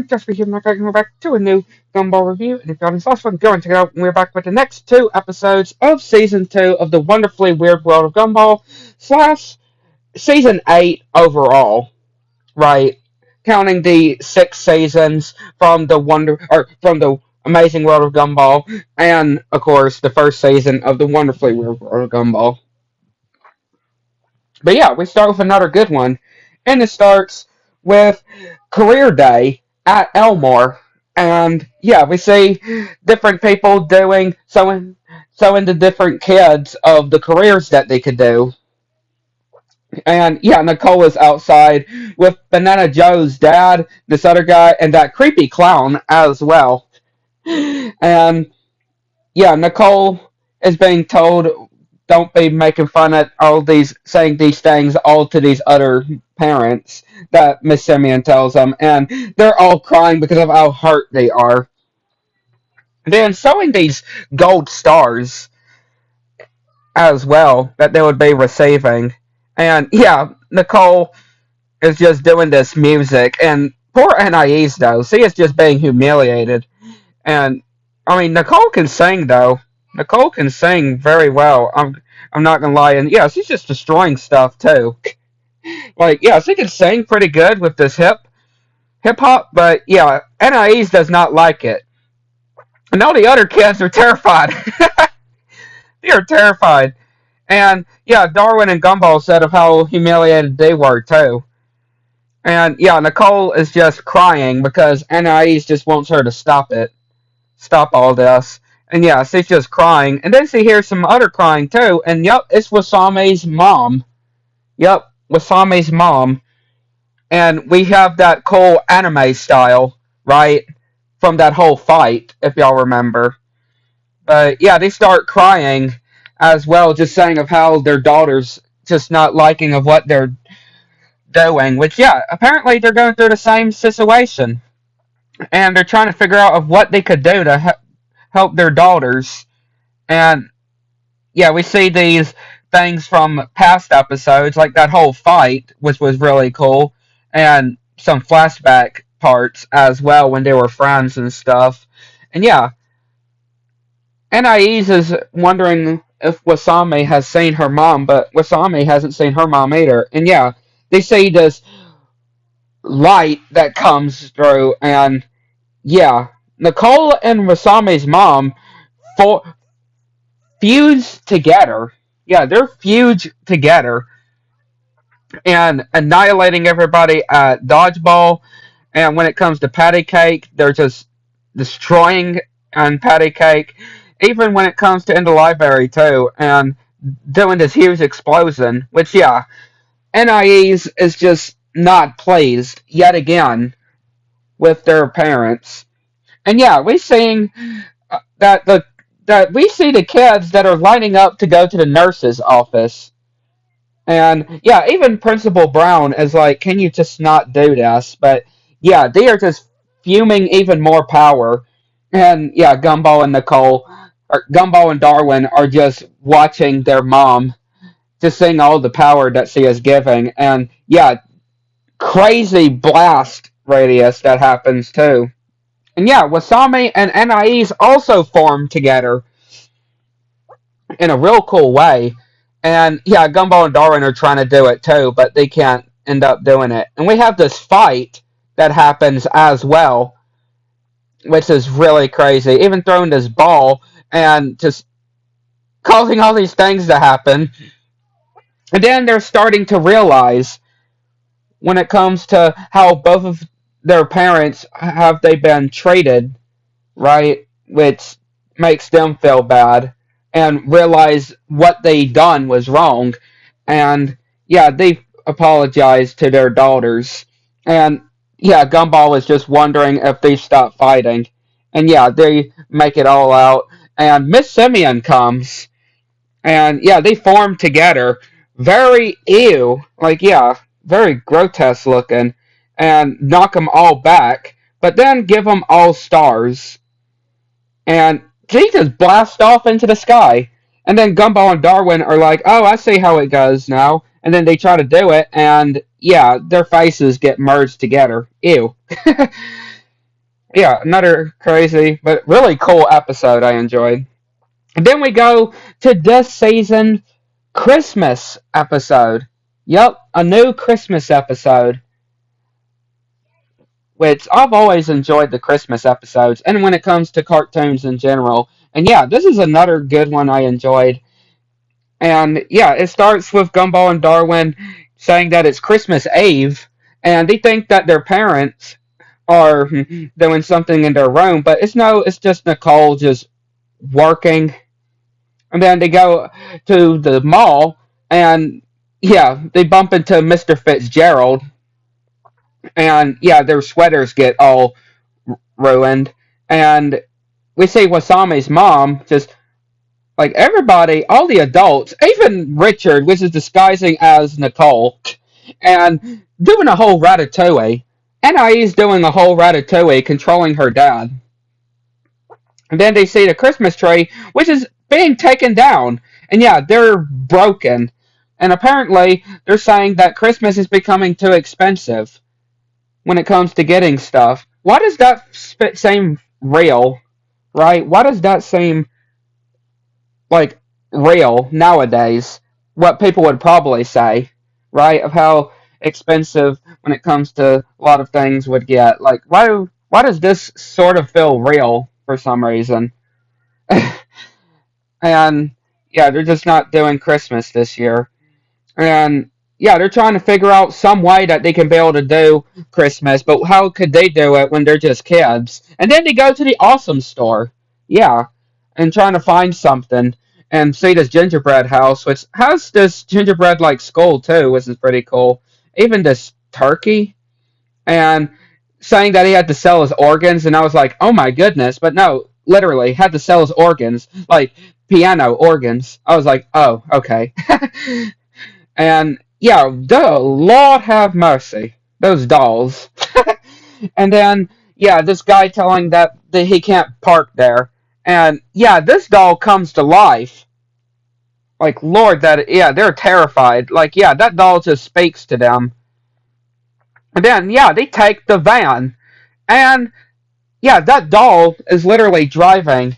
Just be here, my guys, we're back to a new Gumball review. And if you haven't last one, go and check it out. And we're back with the next two episodes of Season 2 of the Wonderfully Weird World of Gumball, slash Season 8 overall, right? Counting the 6 seasons from the Amazing World of Gumball, and, of course, the first season of the Wonderfully Weird World of Gumball. But yeah, we start with another good one. And it starts with Career Day at Elmore. And yeah, we see different people doing showing the different kids of the careers that they could do. And yeah, Nicole is outside with Banana Joe's dad, this other guy, and that creepy clown as well. And yeah, Nicole is being told, don't be making fun at all these, saying these things all to these other parents that Miss Simeon tells them, and they're all crying because of how hurt they are. Then showing these gold stars as well that they would be receiving. And yeah, Nicole is just doing this music, and poor Anais though, she is just being humiliated. And I mean, Nicole can sing though. Nicole can sing very well. I'm not gonna lie, and yeah, she's just destroying stuff too. Like yeah, she can sing pretty good with this hip hop, but yeah, Anais does not like it, and all the other kids are terrified. They are terrified, and yeah, Darwin and Gumball said of how humiliated they were too. And yeah, Nicole is just crying because Anais just wants her to stop all this. And yeah, she's just crying. And then she hears some other crying too. And yep, it's Wasame's mom. Yep, Wasame's mom. And we have that cool anime style, right? From that whole fight, if y'all remember. But yeah, they start crying as well, just saying of how their daughter's just not liking of what they're doing. Which yeah, apparently they're going through the same situation. And they're trying to figure out of what they could do to help their daughters. And yeah, we see these things from past episodes, like that whole fight, which was really cool, and some flashback parts as well when they were friends and stuff. And yeah, Anais is wondering if Wasame has seen her mom, but Wasame hasn't seen her mom either. And yeah, they see this light that comes through, and yeah, Nicole and Wasame's mom for, fuse together. Yeah, they're fused together and annihilating everybody at dodgeball. And when it comes to patty cake, they're just destroying on patty cake. Even when it comes to in the library too, and doing this huge explosion, which yeah, NIEs is just not pleased yet again with their parents. And yeah, we seeing that the that we see the kids that are lining up to go to the nurse's office. And yeah, even Principal Brown is like, can you just not do this? But yeah, they are just fuming even more power. And yeah, Gumball and Darwin are just watching their mom just seeing all the power that she is giving. And yeah, crazy blast radius that happens too. And yeah, Wasami and NIEs also form together in a real cool way. And yeah, Gumball and Darwin are trying to do it too, but they can't end up doing it. And we have this fight that happens as well, which is really crazy. Even throwing this ball and just causing all these things to happen. And then they're starting to realize when it comes to how both of their parents have they been treated, right? Which makes them feel bad and realize what they done was wrong. And yeah, they apologize to their daughters. And yeah, Gumball is just wondering if they stop fighting. And yeah, they make it all out. And Miss Simeon comes. And yeah, they form together. Very ew. Like, yeah, very grotesque looking. And knock them all back. But then give them all stars and he just blasts off into the sky. And then Gumball and Darwin are like, oh, I see how it goes now. And then they try to do it, and yeah, their faces get merged together. Ew. Yeah, another crazy but really cool episode I enjoyed. And then we go to this season Christmas episode. Yep, a new Christmas episode, which I've always enjoyed the Christmas episodes, and when it comes to cartoons in general. And yeah, this is another good one I enjoyed. And yeah, it starts with Gumball and Darwin saying that it's Christmas Eve, and they think that their parents are doing something in their room, but it's just Nicole just working. And then they go to the mall, and yeah, they bump into Mr. Fitzgerald, and yeah, their sweaters get all ruined. And we see Wasame's mom just like everybody, all the adults, even Richard, which is disguising as Nicole, and doing a whole ratatouille. Anais doing a whole ratatouille, controlling her dad. And then they see the Christmas tree, which is being taken down. And yeah, they're broken. And apparently, they're saying that Christmas is becoming too expensive when it comes to getting stuff. Why does that seem real, right? Why does that seem like real nowadays? What people would probably say, right? Of how expensive when it comes to a lot of things would get. Like, why does this sort of feel real for some reason? And yeah, they're just not doing Christmas this year. And yeah, they're trying to figure out some way that they can be able to do Christmas, but how could they do it when they're just kids? And then they go to the awesome store. Yeah, and trying to find something and see this gingerbread house, which has this gingerbread like skull too, which is pretty cool. Even this turkey and saying that he had to sell his organs, and I was like, oh my goodness, but no, literally had to sell his organs, like piano organs. I was like, oh, okay. And yeah, the Lord have mercy, those dolls. And then yeah, this guy telling that he can't park there, and yeah, this doll comes to life. Like Lord, that yeah, they're terrified. Like yeah, that doll just speaks to them. And then yeah, they take the van, and yeah, that doll is literally driving.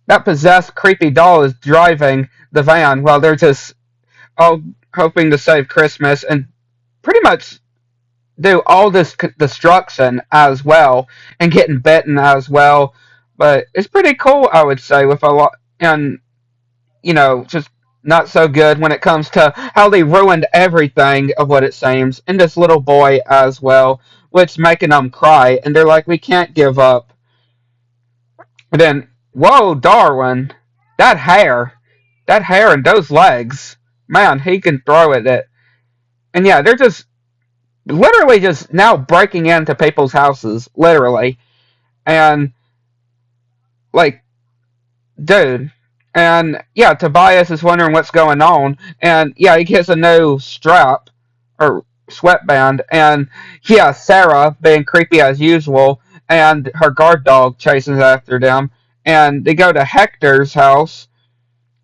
That possessed, creepy doll is driving the van while they're just all hoping to save Christmas and pretty much do all this destruction as well and getting bitten as well. But it's pretty cool, I would say, with a lot, and just not so good when it comes to how they ruined everything of what it seems, and this little boy as well, which making them cry, and they're like, we can't give up. And then, whoa, Darwin, that hair, that hair and those legs, man, he can throw at it. And yeah, they're just literally just now breaking into people's houses, literally. And like, dude. And yeah, Tobias is wondering what's going on. And yeah, he gets a new strap or sweatband. And yeah, Sarah, being creepy as usual, and her guard dog chases after them. And they go to Hector's house.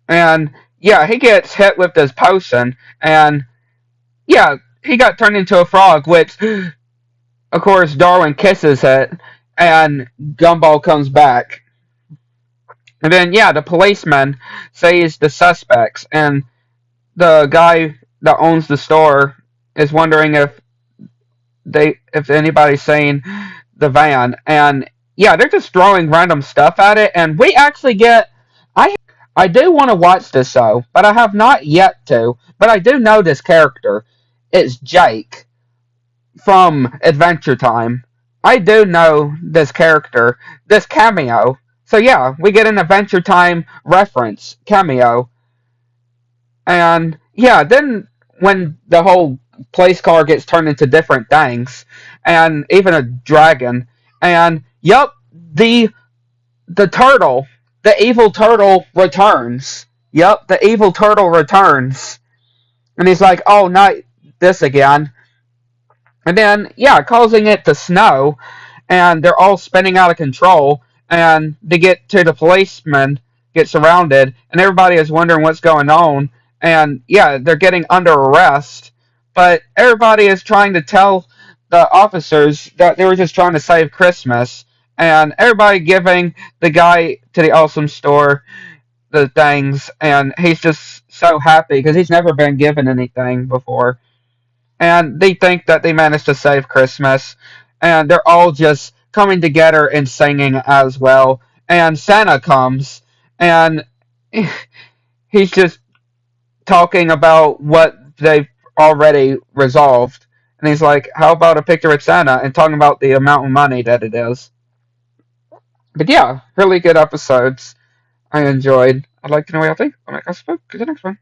And yeah, he gets hit with this potion. And yeah, he got turned into a frog, which of course Darwin kisses it. And Gumball comes back. And then, yeah, the policeman sees the suspects, and the guy that owns the store is wondering if anybody's seen the van. And yeah, they're just throwing random stuff at it, and we actually get. I do want to watch this show, but I have not yet to. But I do know this character. It's Jake from Adventure Time. I do know this character, this cameo. So yeah, we get an Adventure Time reference cameo, and yeah, then when the whole place car gets turned into different things, and even a dragon, and yep, the turtle, the evil turtle returns. Yep, the evil turtle returns, and he's like, oh, not this again. And then, yeah, causing it to snow, and they're all spinning out of control, and they get to the policeman, get surrounded, and everybody is wondering what's going on, and yeah, they're getting under arrest, but everybody is trying to tell the officers that they were just trying to save Christmas, and everybody giving the guy to the awesome store the things, and he's just so happy because he's never been given anything before. And they think that they managed to save Christmas, and they're all just coming together and singing as well. And Santa comes, and he's just talking about what they've already resolved. And he's like, "How about a picture with Santa?" and talking about the amount of money that it is. But yeah, really good episodes. I enjoyed. I'd like to know what y'all think. I'll make us spoke to the next one.